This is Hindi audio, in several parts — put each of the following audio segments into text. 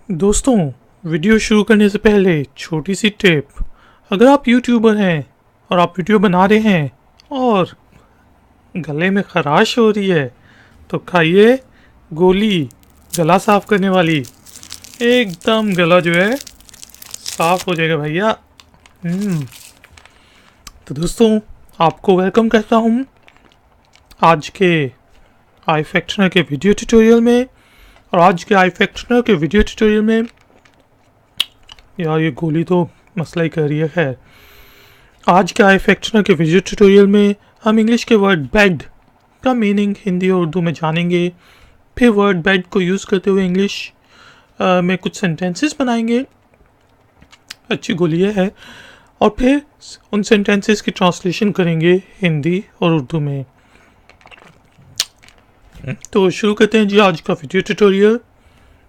दोस्तों, वीडियो शुरू करने से पहले छोटी सी टिप। अगर आप यूट्यूबर हैं और आप वीडियो बना रहे हैं और गले में खराश हो रही है तो खाइए गोली, गला साफ करने वाली। एकदम गला जो है साफ हो जाएगा भैया। तो दोस्तों, आपको वेलकम करता हूँ आज के आई फैक्शनर के वीडियो ट्यूटोरियल में। और आज के आई फैक्शनर के वीडियो ट्यूटोरियल में यार ये गोली तो मसला ही कर रही है। खैर, आज के आई फैक्शनर के वीडियो ट्यूटोरियल में हम इंग्लिश के वर्ड बेड का मीनिंग हिंदी और उर्दू में जानेंगे। फिर वर्ड बेड को यूज़ करते हुए इंग्लिश में कुछ सेंटेंसेस बनाएंगे। अच्छी गोली है। और फिर उन सेंटेंसेस की ट्रांसलेशन करेंगे हिंदी और उर्दू में। तो शुरू करते हैं जी आज का वीडियो ट्यूटोरियल।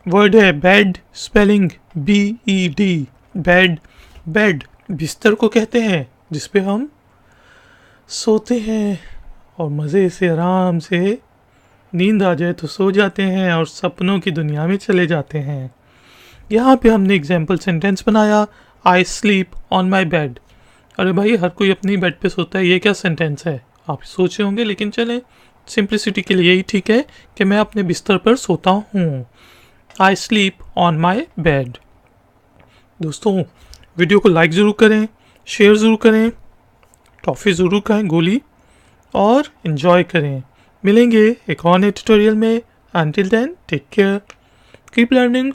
वर्ड है bed, spelling BED। Bed, bed बिस्तर को कहते हैं जिस पे हम सोते हैं और मज़े से आराम से नींद आ जाए तो सो जाते हैं और सपनों की दुनिया में चले जाते हैं। यहाँ पे हमने एग्जाम्पल सेंटेंस बनाया, I sleep on my bed. अरे भाई, हर कोई अपनी बेड पे सोता है, ये क्या सेंटेंस है आप सोचे होंगे, लेकिन चलें सिंप्लिसिटी के लिए यही ठीक है कि मैं अपने बिस्तर पर सोता हूँ। I sleep on my bed. दोस्तों, वीडियो को लाइक ज़रूर करें, शेयर ज़रूर करें, टॉफ़ी ज़रूर खाएं गोली और इन्जॉय करें। मिलेंगे एक और नए ट्यूटोरियल में। Until then, take care, keep learning,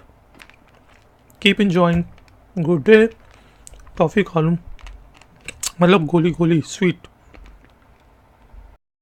keep enjoying. Good day. Toffee खा लूँ, मतलब गोली स्वीट।